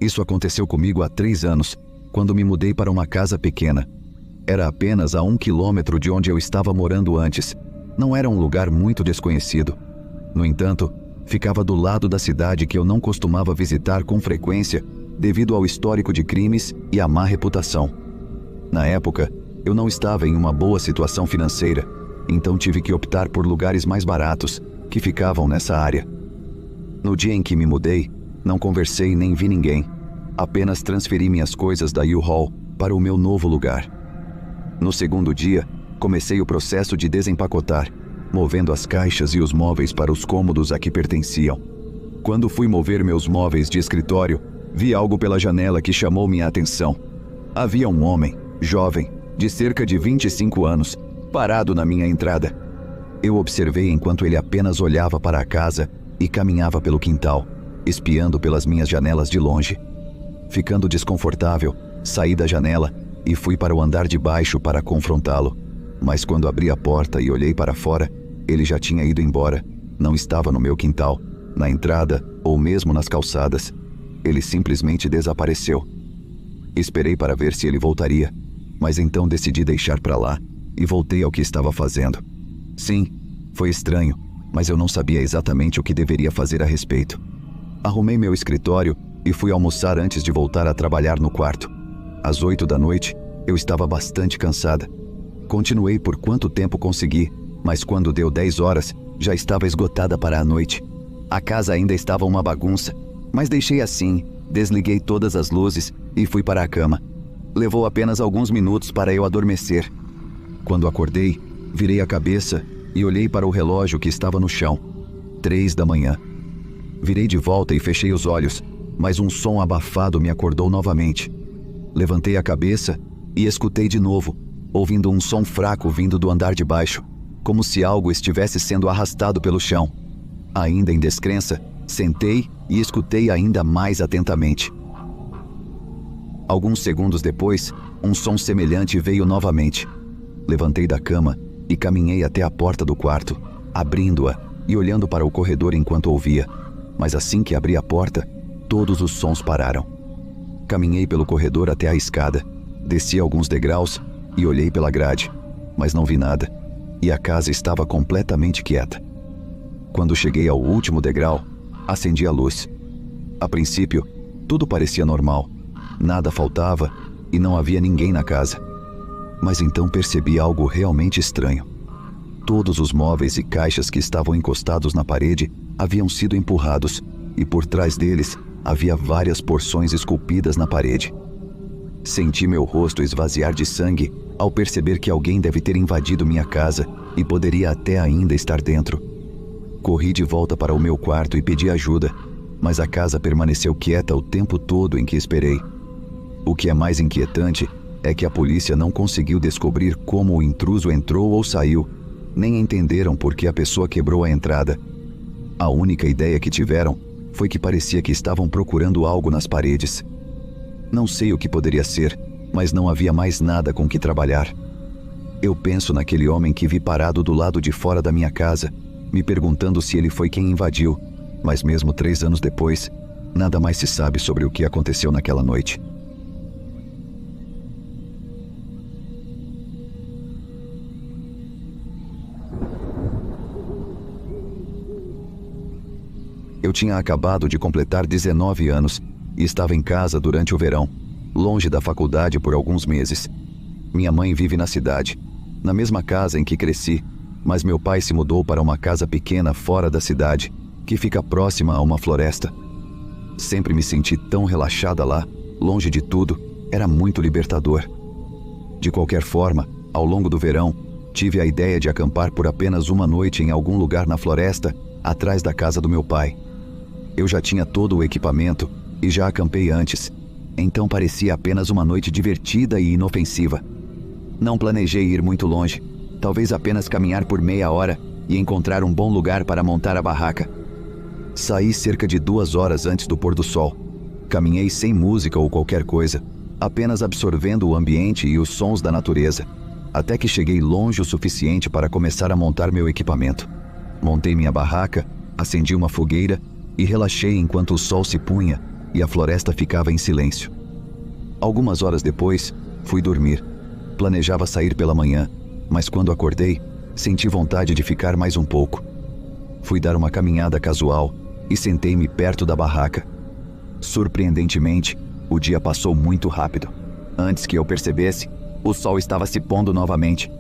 Isso aconteceu comigo há 3 anos, quando me mudei para uma casa pequena. Era apenas a 1 quilômetro de onde eu estava morando antes. Não era um lugar muito desconhecido. No entanto, ficava do lado da cidade que eu não costumava visitar com frequência devido ao histórico de crimes e à má reputação. Na época, eu não estava em uma boa situação financeira, então tive que optar por lugares mais baratos, que ficavam nessa área. No dia em que me mudei, não conversei nem vi ninguém. Apenas transferi minhas coisas da U-Haul para o meu novo lugar. No segundo dia, comecei o processo de desempacotar, movendo as caixas e os móveis para os cômodos a que pertenciam. Quando fui mover meus móveis de escritório, vi algo pela janela que chamou minha atenção. Havia um homem, jovem, de cerca de 25 anos, parado na minha entrada. Eu observei enquanto ele apenas olhava para a casa e caminhava pelo quintal, espiando pelas minhas janelas de longe. Ficando desconfortável, saí da janela e fui para o andar de baixo para confrontá-lo. Mas quando abri a porta e olhei para fora, ele já tinha ido embora. Não estava no meu quintal, na entrada ou mesmo nas calçadas. Ele simplesmente desapareceu. Esperei para ver se ele voltaria, mas então decidi deixar para lá e voltei ao que estava fazendo. Sim, foi estranho, mas eu não sabia exatamente o que deveria fazer a respeito. Arrumei meu escritório e fui almoçar antes de voltar a trabalhar no quarto. Às 8 da noite, eu estava bastante cansada. Continuei por quanto tempo consegui, mas quando deu 10 horas, já estava esgotada para a noite. A casa ainda estava uma bagunça, mas deixei assim, desliguei todas as luzes e fui para a cama. Levou apenas alguns minutos para eu adormecer. Quando acordei, virei a cabeça e olhei para o relógio que estava no chão. 3 da manhã. Virei de volta e fechei os olhos, mas um som abafado me acordou novamente. Levantei a cabeça e escutei de novo, ouvindo um som fraco vindo do andar de baixo, como se algo estivesse sendo arrastado pelo chão. Ainda em descrença, sentei e escutei ainda mais atentamente. Alguns segundos depois, um som semelhante veio novamente. Levantei da cama e caminhei até a porta do quarto, abrindo-a e olhando para o corredor enquanto ouvia. Mas assim que abri a porta, todos os sons pararam. Caminhei pelo corredor até a escada, desci alguns degraus e olhei pela grade, mas não vi nada, e a casa estava completamente quieta. Quando cheguei ao último degrau, acendi a luz. A princípio, tudo parecia normal, nada faltava e não havia ninguém na casa. Mas então percebi algo realmente estranho. Todos os móveis e caixas que estavam encostados na parede haviam sido empurrados, e por trás deles havia várias porções esculpidas na parede. Senti meu rosto esvaziar de sangue ao perceber que alguém deve ter invadido minha casa e poderia até ainda estar dentro. Corri de volta para o meu quarto e pedi ajuda, mas a casa permaneceu quieta o tempo todo em que esperei. O que é mais inquietante é que a polícia não conseguiu descobrir como o intruso entrou ou saiu, nem entenderam por que a pessoa quebrou a entrada. A única ideia que tiveram foi que parecia que estavam procurando algo nas paredes. Não sei o que poderia ser, mas não havia mais nada com que trabalhar. Eu penso naquele homem que vi parado do lado de fora da minha casa, me perguntando se ele foi quem invadiu, mas mesmo 3 anos depois, nada mais se sabe sobre o que aconteceu naquela noite. Eu tinha acabado de completar 19 anos e estava em casa durante o verão, longe da faculdade por alguns meses. Minha mãe vive na cidade, na mesma casa em que cresci, mas meu pai se mudou para uma casa pequena fora da cidade, que fica próxima a uma floresta. Sempre me senti tão relaxada lá, longe de tudo, era muito libertador. De qualquer forma, ao longo do verão, tive a ideia de acampar por apenas uma noite em algum lugar na floresta, atrás da casa do meu pai. Eu já tinha todo o equipamento e já acampei antes, então parecia apenas uma noite divertida e inofensiva. Não planejei ir muito longe, talvez apenas caminhar por meia hora e encontrar um bom lugar para montar a barraca. Saí cerca de 2 horas antes do pôr do sol. Caminhei sem música ou qualquer coisa, apenas absorvendo o ambiente e os sons da natureza, até que cheguei longe o suficiente para começar a montar meu equipamento. Montei minha barraca, acendi uma fogueira e relaxei enquanto o sol se punha, e a floresta ficava em silêncio. Algumas horas depois, fui dormir. Planejava sair pela manhã, mas quando acordei, senti vontade de ficar mais um pouco. Fui dar uma caminhada casual e sentei-me perto da barraca. Surpreendentemente, o dia passou muito rápido. Antes que eu percebesse, o sol estava se pondo novamente.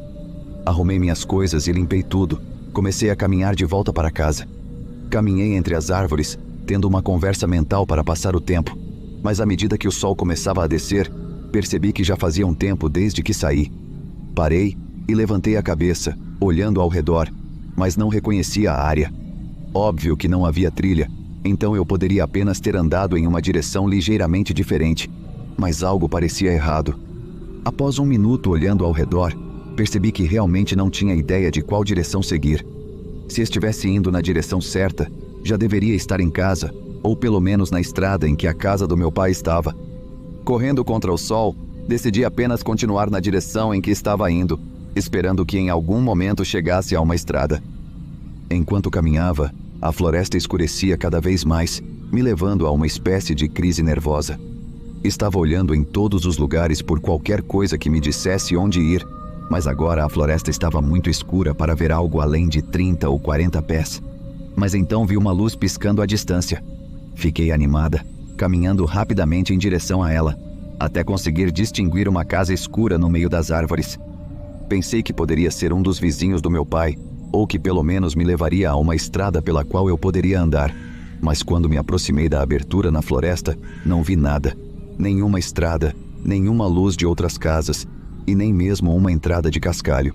Arrumei minhas coisas e limpei tudo. Comecei a caminhar de volta para casa. Caminhei entre as árvores, tendo uma conversa mental para passar o tempo. Mas à medida que o sol começava a descer, percebi que já fazia um tempo desde que saí. Parei e levantei a cabeça, olhando ao redor, mas não reconhecia a área. Óbvio que não havia trilha, então eu poderia apenas ter andado em uma direção ligeiramente diferente, mas algo parecia errado. Após um minuto olhando ao redor, percebi que realmente não tinha ideia de qual direção seguir. Se estivesse indo na direção certa, já deveria estar em casa, ou pelo menos na estrada em que a casa do meu pai estava. Correndo contra o sol, decidi apenas continuar na direção em que estava indo, esperando que em algum momento chegasse a uma estrada. Enquanto caminhava, a floresta escurecia cada vez mais, me levando a uma espécie de crise nervosa. Estava olhando em todos os lugares por qualquer coisa que me dissesse onde ir, mas agora a floresta estava muito escura para ver algo além de 30 ou 40 pés. Mas então vi uma luz piscando à distância. Fiquei animada, caminhando rapidamente em direção a ela, até conseguir distinguir uma casa escura no meio das árvores. Pensei que poderia ser um dos vizinhos do meu pai, ou que pelo menos me levaria a uma estrada pela qual eu poderia andar. Mas quando me aproximei da abertura na floresta, não vi nada. Nenhuma estrada, nenhuma luz de outras casas, e nem mesmo uma entrada de cascalho.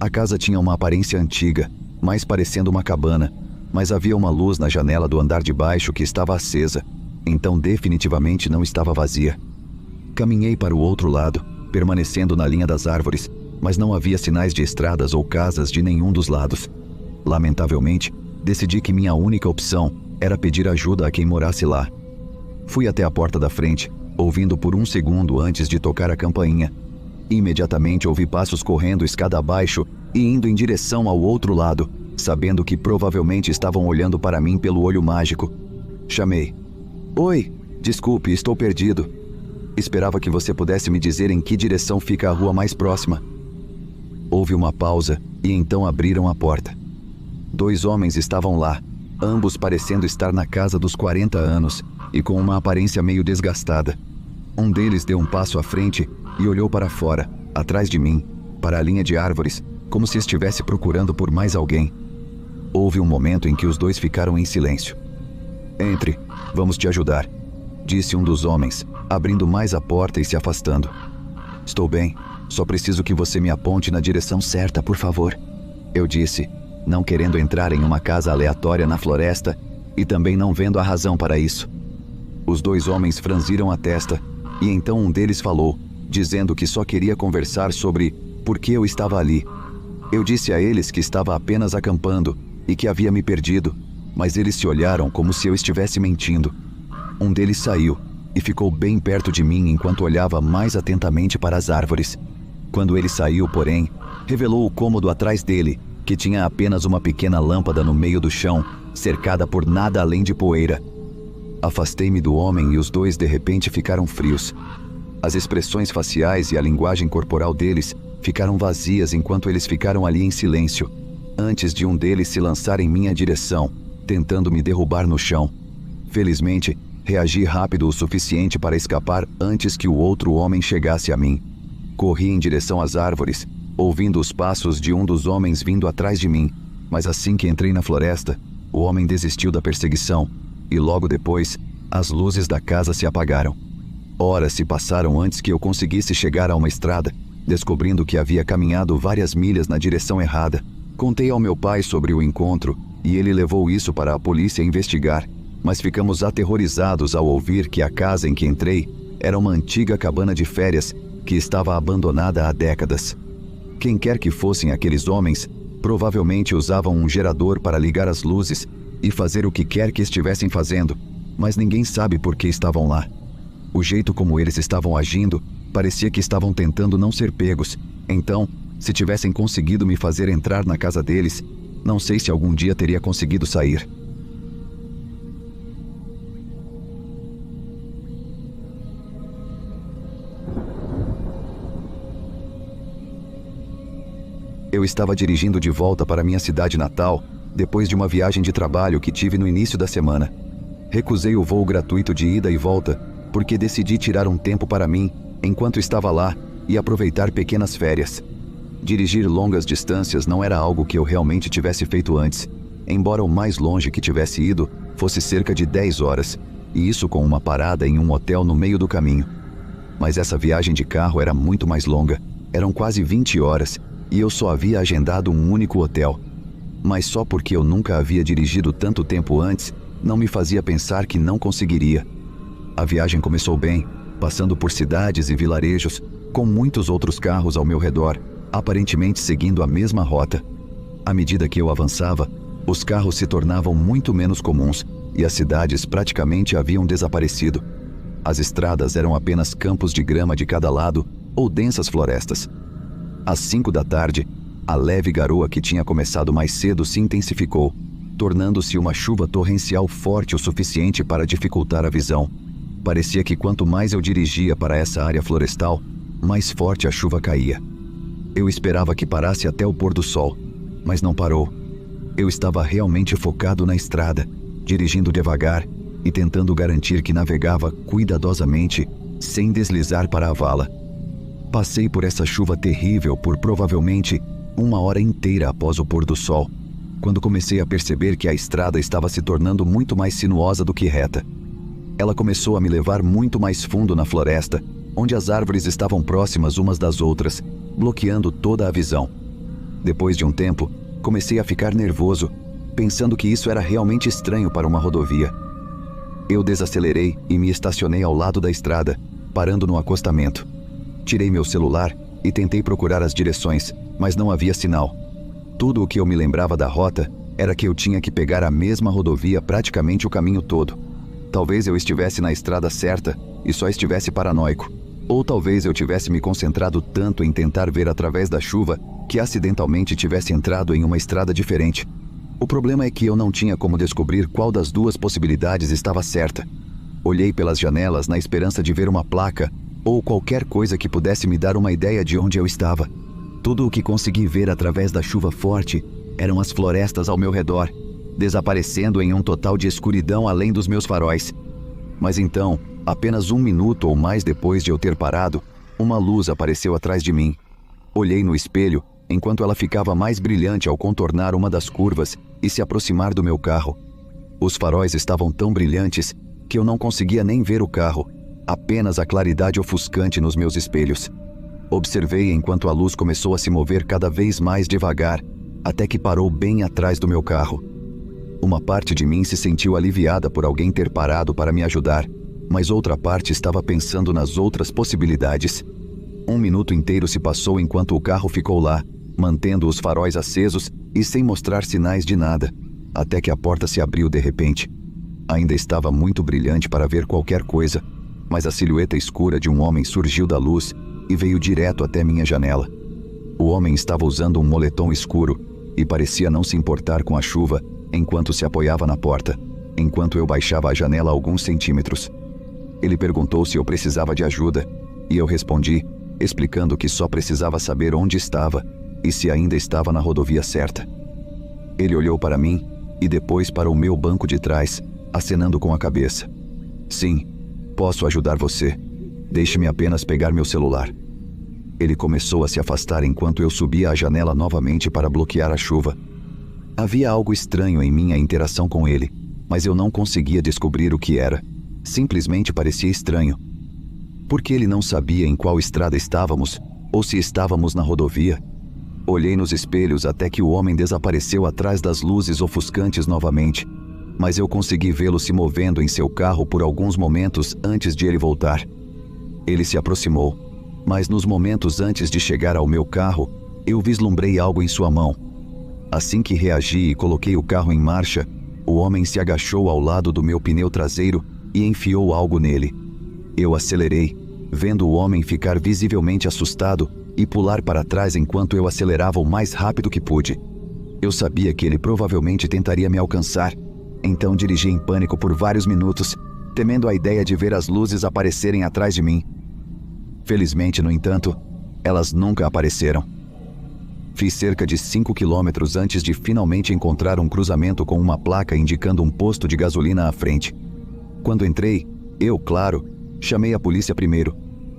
A casa tinha uma aparência antiga, mais parecendo uma cabana, mas havia uma luz na janela do andar de baixo que estava acesa, então definitivamente não estava vazia. Caminhei para o outro lado, permanecendo na linha das árvores, mas não havia sinais de estradas ou casas de nenhum dos lados. Lamentavelmente, decidi que minha única opção era pedir ajuda a quem morasse lá. Fui até a porta da frente, ouvindo por um segundo antes de tocar a campainha. Imediatamente ouvi passos correndo escada abaixo e indo em direção ao outro lado, sabendo que provavelmente estavam olhando para mim pelo olho mágico. Chamei. Oi, desculpe, estou perdido. Esperava que você pudesse me dizer em que direção fica a rua mais próxima. Houve uma pausa e então abriram a porta. 2 homens estavam lá, ambos parecendo estar na casa dos 40 anos e com uma aparência meio desgastada. Um deles deu um passo à frente e olhou para fora, atrás de mim, para a linha de árvores, como se estivesse procurando por mais alguém. Houve um momento em que os 2 ficaram em silêncio. Entre, vamos te ajudar, disse um dos homens, abrindo mais a porta e se afastando. Estou bem, só preciso que você me aponte na direção certa, por favor, eu disse, não querendo entrar em uma casa aleatória na floresta e também não vendo a razão para isso. Os 2 homens franziram a testa e então um deles falou, dizendo que só queria conversar sobre por que eu estava ali. Eu disse a eles que estava apenas acampando e que havia me perdido, mas eles se olharam como se eu estivesse mentindo. Um deles saiu e ficou bem perto de mim enquanto olhava mais atentamente para as árvores. Quando ele saiu, porém, revelou o cômodo atrás dele, que tinha apenas uma pequena lâmpada no meio do chão, cercada por nada além de poeira. Afastei-me do homem e os 2 de repente ficaram frios. As expressões faciais e a linguagem corporal deles ficaram vazias enquanto eles ficaram ali em silêncio, antes de um deles se lançar em minha direção, tentando me derrubar no chão. Felizmente, reagi rápido o suficiente para escapar antes que o outro homem chegasse a mim. Corri em direção às árvores, ouvindo os passos de um dos homens vindo atrás de mim, mas assim que entrei na floresta, o homem desistiu da perseguição e logo depois, as luzes da casa se apagaram. Horas se passaram antes que eu conseguisse chegar a uma estrada, descobrindo que havia caminhado várias milhas na direção errada. Contei ao meu pai sobre o encontro e ele levou isso para a polícia investigar, mas ficamos aterrorizados ao ouvir que a casa em que entrei era uma antiga cabana de férias que estava abandonada há décadas. Quem quer que fossem aqueles homens, provavelmente usavam um gerador para ligar as luzes e fazer o que quer que estivessem fazendo, mas ninguém sabe por que estavam lá. O jeito como eles estavam agindo parecia que estavam tentando não ser pegos, então, se tivessem conseguido me fazer entrar na casa deles, não sei se algum dia teria conseguido sair. estava dirigindo de volta para minha cidade natal, depois de uma viagem de trabalho que tive no início da semana. Recusei o voo gratuito de ida e volta, porque decidi tirar um tempo para mim, enquanto estava lá, e aproveitar pequenas férias. Dirigir longas distâncias não era algo que eu realmente tivesse feito antes, embora o mais longe que tivesse ido fosse cerca de 10 horas, e isso com uma parada em um hotel no meio do caminho. Mas essa viagem de carro era muito mais longa, eram quase 20 horas, e eu só havia agendado um único hotel. Mas só porque eu nunca havia dirigido tanto tempo antes, não me fazia pensar que não conseguiria. A viagem começou bem, passando por cidades e vilarejos, com muitos outros carros ao meu redor, aparentemente seguindo a mesma rota. À medida que eu avançava, os carros se tornavam muito menos comuns e as cidades praticamente haviam desaparecido. As estradas eram apenas campos de grama de cada lado ou densas florestas. Às 5 da tarde, a leve garoa que tinha começado mais cedo se intensificou, tornando-se uma chuva torrencial forte o suficiente para dificultar a visão. Parecia que quanto mais eu dirigia para essa área florestal, mais forte a chuva caía. Eu esperava que parasse até o pôr do sol, mas não parou. Eu estava realmente focado na estrada, dirigindo devagar e tentando garantir que navegava cuidadosamente, sem deslizar para a vala. Passei por essa chuva terrível por provavelmente 1 hora inteira após o pôr do sol, quando comecei a perceber que a estrada estava se tornando muito mais sinuosa do que reta. Ela começou a me levar muito mais fundo na floresta, onde as árvores estavam próximas umas das outras, bloqueando toda a visão. Depois de um tempo, comecei a ficar nervoso, pensando que isso era realmente estranho para uma rodovia. Eu desacelerei e me estacionei ao lado da estrada, parando no acostamento. Tirei meu celular e tentei procurar as direções, mas não havia sinal. Tudo o que eu me lembrava da rota era que eu tinha que pegar a mesma rodovia praticamente o caminho todo. Talvez eu estivesse na estrada certa e só estivesse paranoico. Ou talvez eu tivesse me concentrado tanto em tentar ver através da chuva que acidentalmente tivesse entrado em uma estrada diferente. O problema é que eu não tinha como descobrir qual das duas possibilidades estava certa. Olhei pelas janelas na esperança de ver uma placa ou qualquer coisa que pudesse me dar uma ideia de onde eu estava. Tudo o que consegui ver através da chuva forte eram as florestas ao meu redor, desaparecendo em um total de escuridão além dos meus faróis. Mas então, apenas 1 minuto ou mais depois de eu ter parado, uma luz apareceu atrás de mim. Olhei no espelho enquanto ela ficava mais brilhante ao contornar uma das curvas e se aproximar do meu carro. Os faróis estavam tão brilhantes que eu não conseguia nem ver o carro, apenas a claridade ofuscante nos meus espelhos. Observei enquanto a luz começou a se mover cada vez mais devagar, até que parou bem atrás do meu carro. Uma parte de mim se sentiu aliviada por alguém ter parado para me ajudar, mas outra parte estava pensando nas outras possibilidades. 1 minuto inteiro se passou enquanto o carro ficou lá, mantendo os faróis acesos e sem mostrar sinais de nada, até que a porta se abriu de repente. Ainda estava muito brilhante para ver qualquer coisa, mas a silhueta escura de um homem surgiu da luz e veio direto até minha janela. O homem estava usando um moletom escuro e parecia não se importar com a chuva enquanto se apoiava na porta, enquanto eu baixava a janela alguns centímetros. Ele perguntou se eu precisava de ajuda, e eu respondi, explicando que só precisava saber onde estava e se ainda estava na rodovia certa. Ele olhou para mim e depois para o meu banco de trás, acenando com a cabeça. Sim, posso ajudar você. Deixe-me apenas pegar meu celular. Ele começou a se afastar enquanto eu subia a janela novamente para bloquear a chuva. Havia algo estranho em minha interação com ele, mas eu não conseguia descobrir o que era. Simplesmente parecia estranho. Porque ele não sabia em qual estrada estávamos, ou se estávamos na rodovia. Olhei nos espelhos até que o homem desapareceu atrás das luzes ofuscantes novamente, mas eu consegui vê-lo se movendo em seu carro por alguns momentos antes de ele voltar. Ele se aproximou, mas nos momentos antes de chegar ao meu carro, eu vislumbrei algo em sua mão. Assim que reagi e coloquei o carro em marcha, o homem se agachou ao lado do meu pneu traseiro e enfiou algo nele. Eu acelerei, vendo o homem ficar visivelmente assustado e pular para trás enquanto eu acelerava o mais rápido que pude. Eu sabia que ele provavelmente tentaria me alcançar, então dirigi em pânico por vários minutos, temendo a ideia de ver as luzes aparecerem atrás de mim. Felizmente, no entanto, elas nunca apareceram. Fiz cerca de 5 quilômetros antes de finalmente encontrar um cruzamento com uma placa indicando um posto de gasolina à frente. Quando entrei, claro, chamei a polícia primeiro,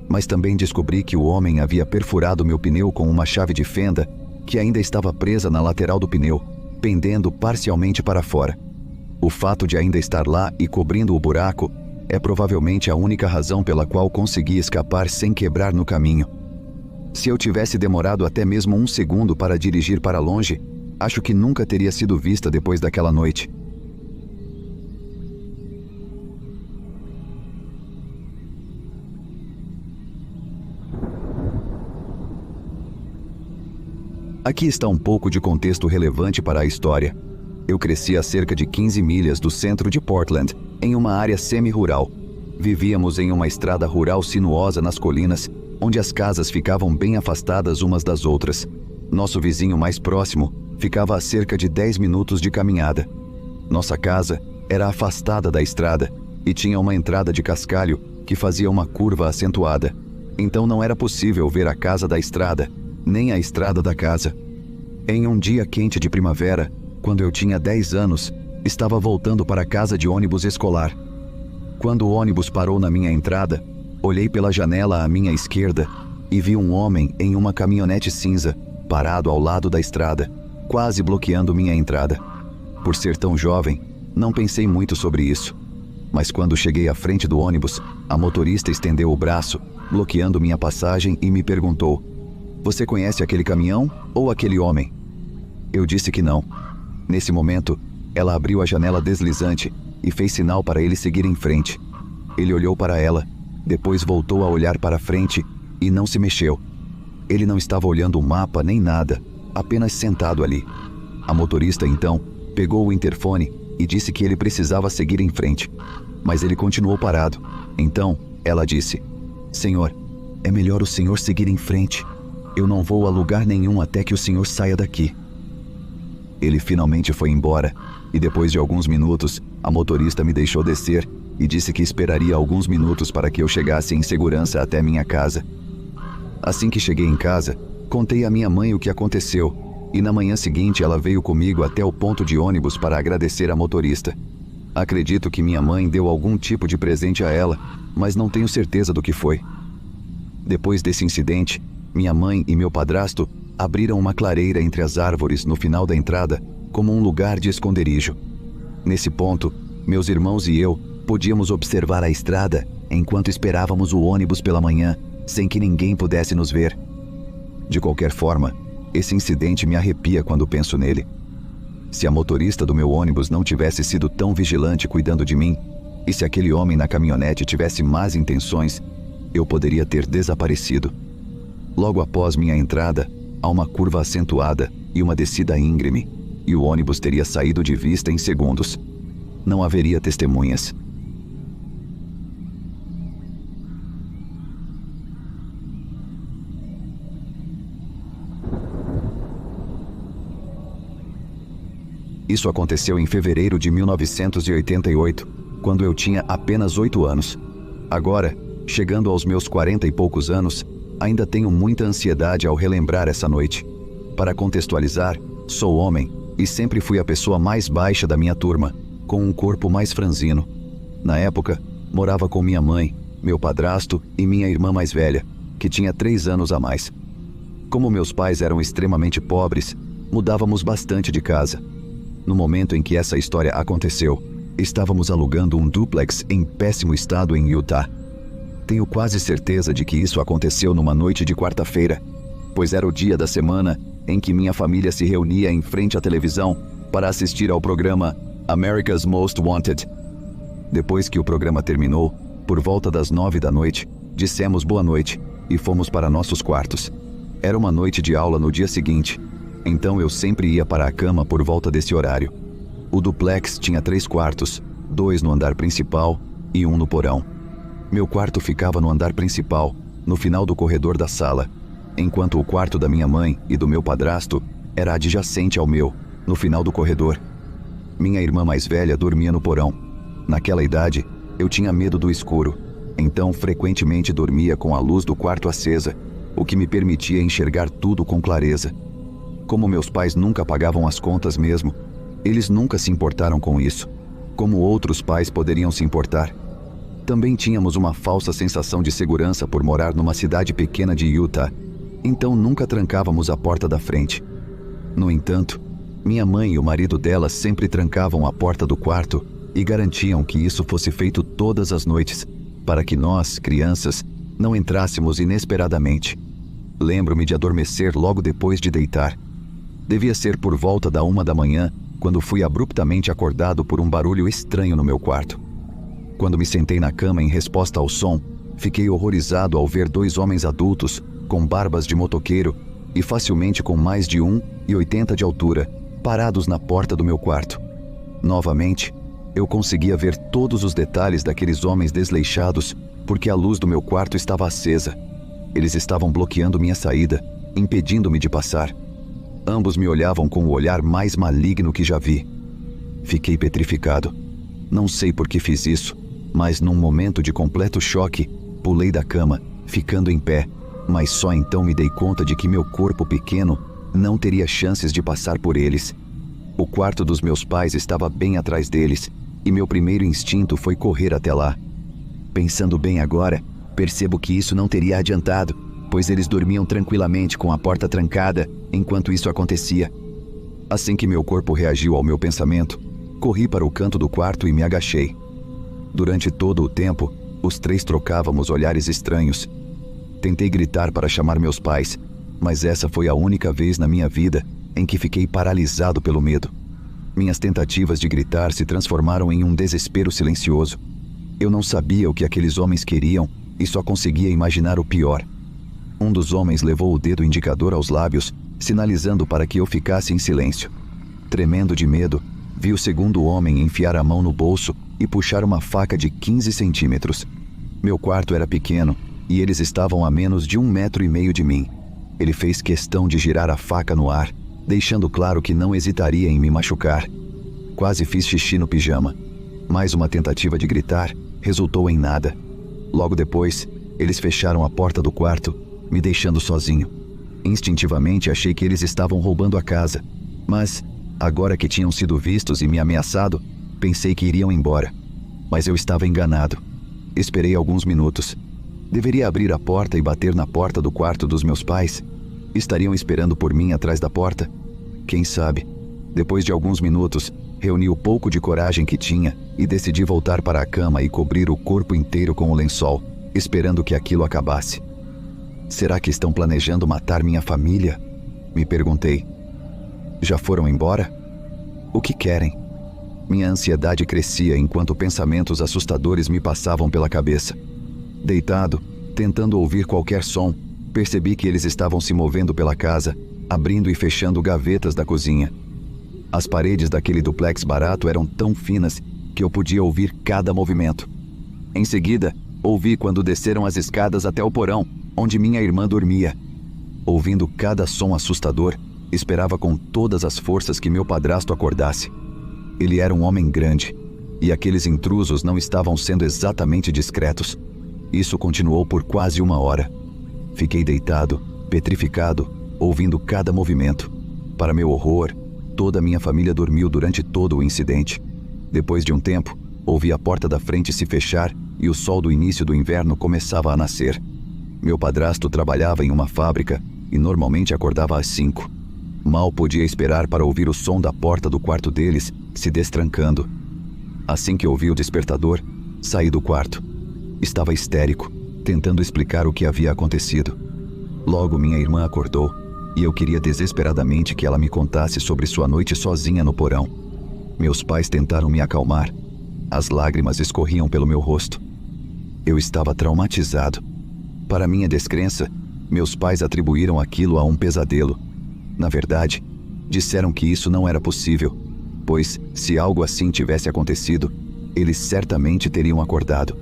mas também descobri que o homem havia perfurado meu pneu com uma chave de fenda que ainda estava presa na lateral do pneu, pendendo parcialmente para fora. O fato de ainda estar lá e cobrindo o buraco é provavelmente a única razão pela qual consegui escapar sem quebrar no caminho. Se eu tivesse demorado até mesmo 1 segundo para dirigir para longe, acho que nunca teria sido vista depois daquela noite. Aqui está um pouco de contexto relevante para a história. Eu cresci a cerca de 15 milhas do centro de Portland, em uma área semi-rural. Vivíamos em uma estrada rural sinuosa nas colinas, onde as casas ficavam bem afastadas umas das outras. Nosso vizinho mais próximo ficava a cerca de 10 minutos de caminhada. Nossa casa era afastada da estrada e tinha uma entrada de cascalho que fazia uma curva acentuada. Então não era possível ver a casa da estrada, nem a estrada da casa. Em um dia quente de primavera, quando eu tinha 10 anos, estava voltando para a casa de ônibus escolar. Quando o ônibus parou na minha entrada, olhei pela janela à minha esquerda e vi um homem em uma caminhonete cinza, parado ao lado da estrada, quase bloqueando minha entrada. Por ser tão jovem, não pensei muito sobre isso. Mas quando cheguei à frente do ônibus, a motorista estendeu o braço, bloqueando minha passagem e me perguntou: "Você conhece aquele caminhão ou aquele homem?" Eu disse que não. Nesse momento, ela abriu a janela deslizante e fez sinal para ele seguir em frente. Ele olhou para ela, depois voltou a olhar para frente e não se mexeu. Ele não estava olhando o mapa nem nada, apenas sentado ali. A motorista, então, pegou o interfone e disse que ele precisava seguir em frente. Mas ele continuou parado. Então, ela disse: "Senhor, é melhor o senhor seguir em frente. Eu não vou a lugar nenhum até que o senhor saia daqui." Ele finalmente foi embora, e depois de alguns minutos, a motorista me deixou descer e disse que esperaria alguns minutos para que eu chegasse em segurança até minha casa. Assim que cheguei em casa, contei à minha mãe o que aconteceu, e na manhã seguinte ela veio comigo até o ponto de ônibus para agradecer à motorista. Acredito que minha mãe deu algum tipo de presente a ela, mas não tenho certeza do que foi. Depois desse incidente, minha mãe e meu padrasto abriram uma clareira entre as árvores no final da entrada como um lugar de esconderijo. Nesse ponto, meus irmãos e eu podíamos observar a estrada enquanto esperávamos o ônibus pela manhã, sem que ninguém pudesse nos ver. De qualquer forma, esse incidente me arrepia quando penso nele. Se a motorista do meu ônibus não tivesse sido tão vigilante cuidando de mim, e se aquele homem na caminhonete tivesse más intenções, eu poderia ter desaparecido. Logo após minha entrada, há uma curva acentuada e uma descida íngreme, e o ônibus teria saído de vista em segundos. Não haveria testemunhas. Isso aconteceu em fevereiro de 1988, quando eu tinha apenas 8 anos. Agora, chegando aos meus 40 e poucos anos, ainda tenho muita ansiedade ao relembrar essa noite. Para contextualizar, sou homem e sempre fui a pessoa mais baixa da minha turma, com um corpo mais franzino. Na época, morava com minha mãe, meu padrasto e minha irmã mais velha, que tinha 3 anos a mais. Como meus pais eram extremamente pobres, mudávamos bastante de casa. No momento em que essa história aconteceu, estávamos alugando um duplex em péssimo estado em Utah. Tenho quase certeza de que isso aconteceu numa noite de quarta-feira, pois era o dia da semana em que minha família se reunia em frente à televisão para assistir ao programa America's Most Wanted. Depois que o programa terminou, por volta das 9 da noite, dissemos boa noite e fomos para nossos quartos. Era uma noite de aula no dia seguinte, então eu sempre ia para a cama por volta desse horário. O duplex tinha 3 quartos, 2 no andar principal e 1 no porão. Meu quarto ficava no andar principal, no final do corredor da sala, enquanto o quarto da minha mãe e do meu padrasto era adjacente ao meu, no final do corredor. Minha irmã mais velha dormia no porão. Naquela idade, eu tinha medo do escuro, então frequentemente dormia com a luz do quarto acesa, o que me permitia enxergar tudo com clareza. Como meus pais nunca pagavam as contas mesmo, eles nunca se importaram com isso. Como outros pais poderiam se importar? Também tínhamos uma falsa sensação de segurança por morar numa cidade pequena de Utah, então nunca trancávamos a porta da frente. No entanto, minha mãe e o marido dela sempre trancavam a porta do quarto e garantiam que isso fosse feito todas as noites, para que nós, crianças, não entrássemos inesperadamente. Lembro-me de adormecer logo depois de deitar. Devia ser por volta da 1 da manhã, quando fui abruptamente acordado por um barulho estranho no meu quarto. Quando me sentei na cama em resposta ao som, fiquei horrorizado ao ver 2 homens adultos, com barbas de motoqueiro e facilmente com mais de 1,80 de altura, parados na porta do meu quarto. Novamente, eu conseguia ver todos os detalhes daqueles homens desleixados, porque a luz do meu quarto estava acesa. Eles estavam bloqueando minha saída, impedindo-me de passar. Ambos me olhavam com o olhar mais maligno que já vi. Fiquei petrificado. Não sei por que fiz isso, mas num momento de completo choque, pulei da cama, ficando em pé, mas só então me dei conta de que meu corpo pequeno não teria chances de passar por eles. O quarto dos meus pais estava bem atrás deles, e meu primeiro instinto foi correr até lá. Pensando bem agora, percebo que isso não teria adiantado, pois eles dormiam tranquilamente com a porta trancada enquanto isso acontecia. Assim que meu corpo reagiu ao meu pensamento, corri para o canto do quarto e me agachei. Durante todo o tempo, os 3 trocávamos olhares estranhos. Tentei gritar para chamar meus pais, mas essa foi a única vez na minha vida em que fiquei paralisado pelo medo. Minhas tentativas de gritar se transformaram em um desespero silencioso. Eu não sabia o que aqueles homens queriam e só conseguia imaginar o pior. Um dos homens levou o dedo indicador aos lábios, sinalizando para que eu ficasse em silêncio. Tremendo de medo, vi o segundo homem enfiar a mão no bolso e puxar uma faca de 15 centímetros. Meu quarto era pequeno e eles estavam a menos de 1,5 metro de mim. Ele fez questão de girar a faca no ar, deixando claro que não hesitaria em me machucar. Quase fiz xixi no pijama. Mais uma tentativa de gritar resultou em nada. Logo depois, eles fecharam a porta do quarto, me deixando sozinho. Instintivamente achei que eles estavam roubando a casa, mas, agora que tinham sido vistos e me ameaçado, pensei que iriam embora. Mas eu estava enganado. Esperei alguns minutos. Deveria abrir a porta e bater na porta do quarto dos meus pais? Estariam esperando por mim atrás da porta? Quem sabe? Depois de alguns minutos, reuni o pouco de coragem que tinha e decidi voltar para a cama e cobrir o corpo inteiro com o lençol, esperando que aquilo acabasse. Será que estão planejando matar minha família? Me perguntei. Já foram embora? O que querem? Minha ansiedade crescia enquanto pensamentos assustadores me passavam pela cabeça. Deitado, tentando ouvir qualquer som, percebi que eles estavam se movendo pela casa, abrindo e fechando gavetas da cozinha. As paredes daquele duplex barato eram tão finas que eu podia ouvir cada movimento. Em seguida, ouvi quando desceram as escadas até o porão, onde minha irmã dormia. Ouvindo cada som assustador, esperava com todas as forças que meu padrasto acordasse. Ele era um homem grande, e aqueles intrusos não estavam sendo exatamente discretos. Isso continuou por quase 1 hora. Fiquei deitado, petrificado, ouvindo cada movimento. Para meu horror, toda a minha família dormiu durante todo o incidente. Depois de um tempo, ouvi a porta da frente se fechar e o sol do início do inverno começava a nascer. Meu padrasto trabalhava em uma fábrica e normalmente acordava às 5. Mal podia esperar para ouvir o som da porta do quarto deles se destrancando. Assim que ouvi o despertador, saí do quarto. Estava histérico, tentando explicar o que havia acontecido. Logo minha irmã acordou e eu queria desesperadamente que ela me contasse sobre sua noite sozinha no porão. Meus pais tentaram me acalmar. As lágrimas escorriam pelo meu rosto. Eu estava traumatizado. Para minha descrença, meus pais atribuíram aquilo a um pesadelo. Na verdade, disseram que isso não era possível, pois, se algo assim tivesse acontecido, eles certamente teriam acordado.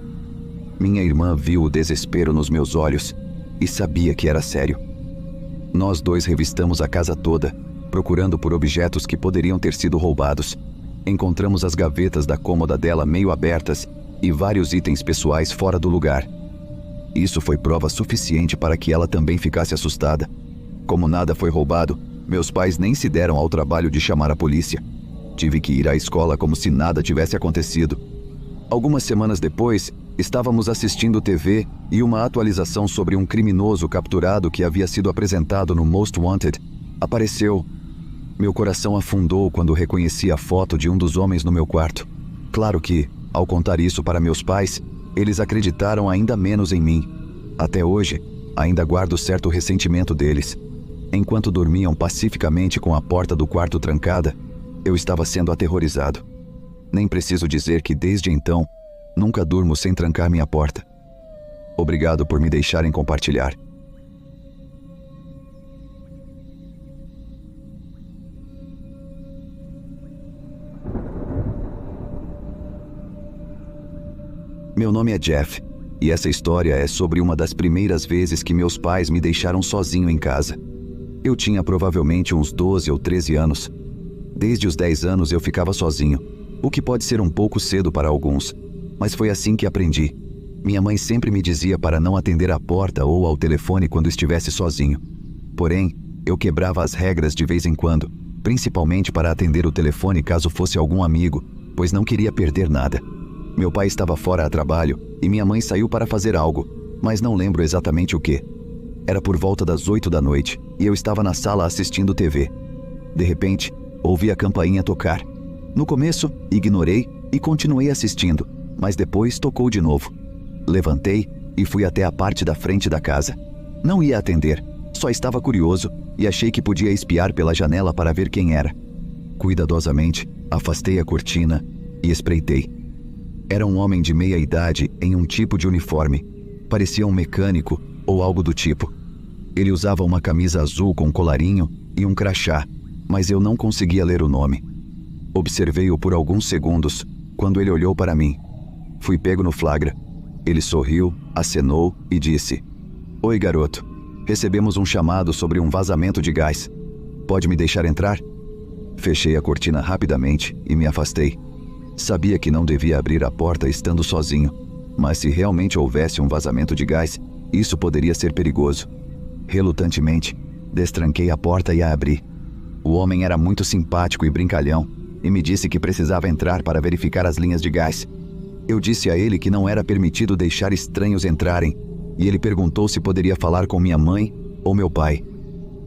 Minha irmã viu o desespero nos meus olhos e sabia que era sério. Nós 2 revistamos a casa toda, procurando por objetos que poderiam ter sido roubados. Encontramos as gavetas da cômoda dela meio abertas e vários itens pessoais fora do lugar. Isso foi prova suficiente para que ela também ficasse assustada. Como nada foi roubado, Meus pais nem se deram ao trabalho de chamar a polícia. Tive que ir à escola como se nada tivesse acontecido. Algumas semanas depois, estávamos assistindo TV e uma atualização sobre um criminoso capturado que havia sido apresentado no Most Wanted apareceu. Meu coração afundou quando reconheci a foto de um dos homens no meu quarto. Claro que, ao contar isso para meus pais, eles acreditaram ainda menos em mim. Até hoje, ainda guardo certo ressentimento deles. Enquanto dormiam pacificamente com a porta do quarto trancada, eu estava sendo aterrorizado. Nem preciso dizer que desde então, nunca durmo sem trancar minha porta. Obrigado por me deixarem compartilhar. Meu nome é Jeff, e essa história é sobre uma das primeiras vezes que meus pais me deixaram sozinho em casa. Eu tinha provavelmente uns 12 ou 13 anos. Desde os 10 anos eu ficava sozinho, o que pode ser um pouco cedo para alguns, mas foi assim que aprendi. Minha mãe sempre me dizia para não atender à porta ou ao telefone quando estivesse sozinho. Porém, eu quebrava as regras de vez em quando, principalmente para atender o telefone caso fosse algum amigo, pois não queria perder nada. Meu pai estava fora a trabalho e minha mãe saiu para fazer algo, mas não lembro exatamente o que. Era por volta das 8 da noite e eu estava na sala assistindo TV. De repente, ouvi a campainha tocar. No começo, ignorei e continuei assistindo, mas depois tocou de novo. Levantei e fui até a parte da frente da casa. Não ia atender, só estava curioso e achei que podia espiar pela janela para ver quem era. Cuidadosamente, afastei a cortina e espreitei. Era um homem de meia idade em um tipo de uniforme. Parecia um mecânico ou algo do tipo. Ele usava uma camisa azul com colarinho e um crachá, mas eu não conseguia ler o nome. Observei-o por alguns segundos, quando ele olhou para mim. Fui pego no flagra. Ele sorriu, acenou e disse: "Oi, garoto. Recebemos um chamado sobre um vazamento de gás. Pode me deixar entrar?" Fechei a cortina rapidamente e me afastei. Sabia que não devia abrir a porta estando sozinho, mas se realmente houvesse um vazamento de gás, isso poderia ser perigoso. Relutantemente, destranquei a porta e a abri. O homem era muito simpático e brincalhão e me disse que precisava entrar para verificar as linhas de gás. Eu disse a ele que não era permitido deixar estranhos entrarem e ele perguntou se poderia falar com minha mãe ou meu pai.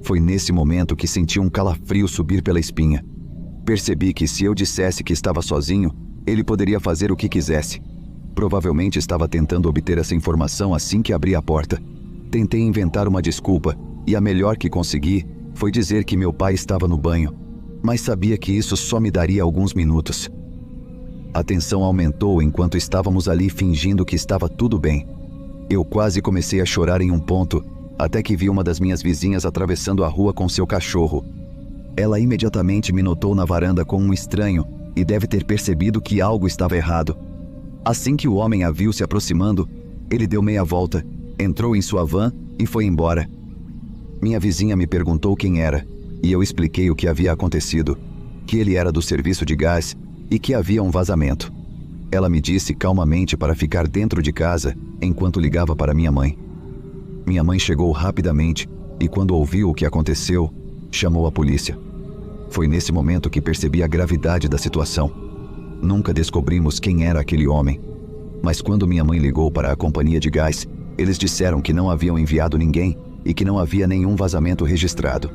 Foi nesse momento que senti um calafrio subir pela espinha. Percebi que se eu dissesse que estava sozinho, ele poderia fazer o que quisesse. Provavelmente estava tentando obter essa informação assim que abri a porta. Tentei inventar uma desculpa, e a melhor que consegui foi dizer que meu pai estava no banho, mas sabia que isso só me daria alguns minutos. A tensão aumentou enquanto estávamos ali fingindo que estava tudo bem. Eu quase comecei a chorar em um ponto, até que vi uma das minhas vizinhas atravessando a rua com seu cachorro. Ela imediatamente me notou na varanda com um estranho e deve ter percebido que algo estava errado. Assim que o homem a viu se aproximando, ele deu meia volta, entrou em sua van e foi embora. Minha vizinha me perguntou quem era, e eu expliquei o que havia acontecido, que ele era do serviço de gás e que havia um vazamento. Ela me disse calmamente para ficar dentro de casa enquanto ligava para minha mãe. Minha mãe chegou rapidamente e, quando ouviu o que aconteceu, chamou a polícia. Foi nesse momento que percebi a gravidade da situação. Nunca descobrimos quem era aquele homem, mas quando minha mãe ligou para a companhia de gás, eles disseram que não haviam enviado ninguém e que não havia nenhum vazamento registrado.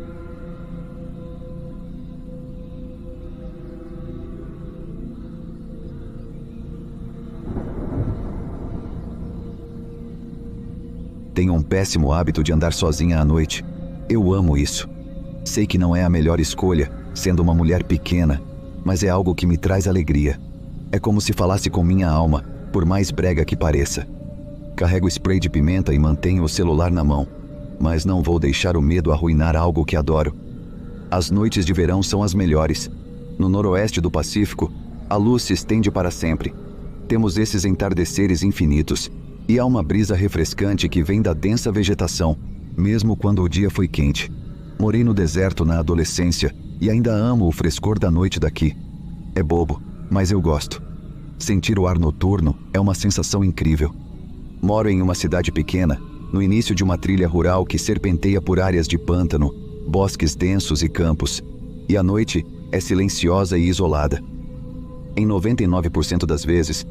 Tenho um péssimo hábito de andar sozinha à noite. Eu amo isso. Sei que não é a melhor escolha, sendo uma mulher pequena, mas é algo que me traz alegria. É como se falasse com minha alma, por mais brega que pareça. Carrego spray de pimenta e mantenho o celular na mão, mas não vou deixar o medo arruinar algo que adoro. As noites de verão são as melhores. No noroeste do Pacífico, a luz se estende para sempre. Temos esses entardeceres infinitos, e há uma brisa refrescante que vem da densa vegetação, mesmo quando o dia foi quente. Morei no deserto na adolescência e ainda amo o frescor da noite daqui. É bobo, mas eu gosto. Sentir o ar noturno é uma sensação incrível. Moro em uma cidade pequena, no início de uma trilha rural que serpenteia por áreas de pântano, bosques densos e campos, e a noite é silenciosa e isolada. Em 99% das vezes,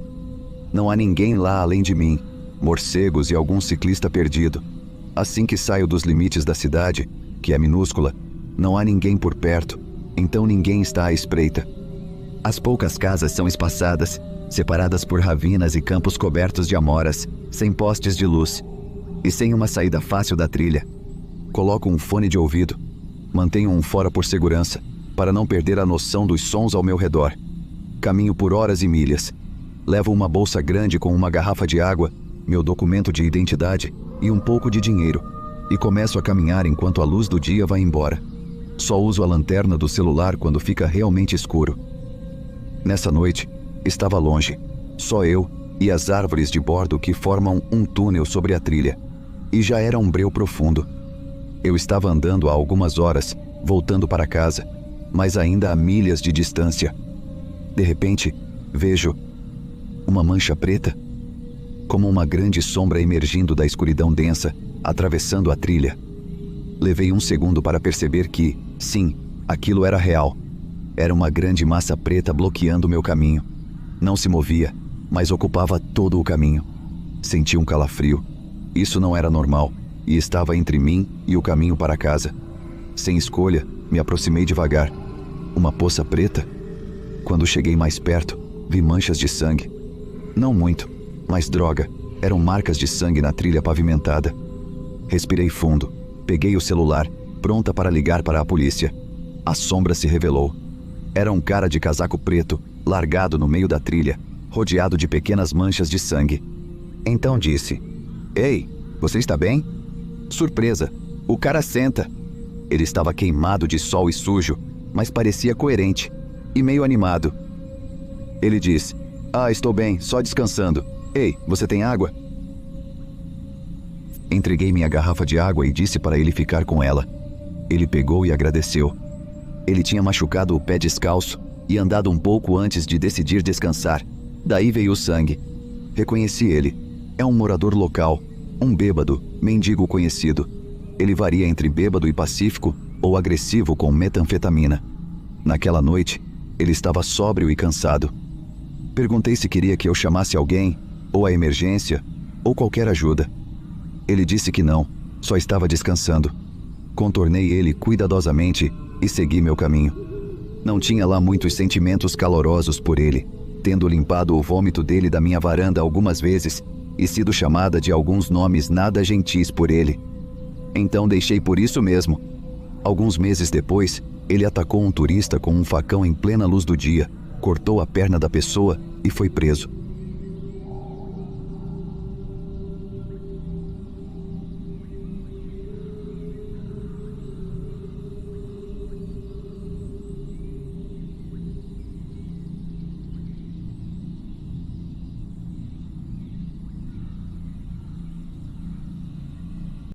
não há ninguém lá além de mim, morcegos e algum ciclista perdido. Assim que saio dos limites da cidade, que é minúscula, não há ninguém por perto, então ninguém está à espreita. As poucas casas são espaçadas, separadas por ravinas e campos cobertos de amoras, sem postes de luz e sem uma saída fácil da trilha. Coloco um fone de ouvido, mantenho um fora por segurança, para não perder a noção dos sons ao meu redor. Caminho por horas e milhas. Levo uma bolsa grande com uma garrafa de água, meu documento de identidade e um pouco de dinheiro, e começo a caminhar enquanto a luz do dia vai embora. Só uso a lanterna do celular quando fica realmente escuro. Nessa noite, estava longe, só eu e as árvores de bordo que formam um túnel sobre a trilha, e já era um breu profundo. Eu estava andando há algumas horas, voltando para casa, mas ainda a milhas de distância. De repente, vejo uma mancha preta, como uma grande sombra emergindo da escuridão densa, atravessando a trilha. Levei um segundo para perceber que, sim, aquilo era real. Era uma grande massa preta bloqueando meu caminho. Não se movia, mas ocupava todo o caminho. Senti um calafrio. Isso não era normal, e estava entre mim e o caminho para casa. Sem escolha, me aproximei devagar. Uma poça preta? Quando cheguei mais perto, vi manchas de sangue. Não muito, mas droga, eram marcas de sangue na trilha pavimentada. Respirei fundo, peguei o celular, pronta para ligar para a polícia. A sombra se revelou. Era um cara de casaco preto, largado no meio da trilha, rodeado de pequenas manchas de sangue. Então disse: "Ei, você está bem?" Surpresa, o cara senta. Ele estava queimado de sol e sujo, mas parecia coerente e meio animado. Ele disse: "Ah, estou bem, só descansando. Ei, você tem água?" Entreguei minha garrafa de água e disse para ele ficar com ela. Ele pegou e agradeceu. Ele tinha machucado o pé descalço e andado um pouco antes de decidir descansar. Daí veio o sangue. Reconheci ele. É um morador local, um bêbado, mendigo conhecido. Ele varia entre bêbado e pacífico ou agressivo com metanfetamina. Naquela noite, ele estava sóbrio e cansado. Perguntei se queria que eu chamasse alguém, ou a emergência, ou qualquer ajuda. Ele disse que não, só estava descansando. Contornei ele cuidadosamente e segui meu caminho. Não tinha lá muitos sentimentos calorosos por ele, tendo limpado o vômito dele da minha varanda algumas vezes e sido chamada de alguns nomes nada gentis por ele. Então deixei por isso mesmo. Alguns meses depois, ele atacou um turista com um facão em plena luz do dia, cortou a perna da pessoa e foi preso.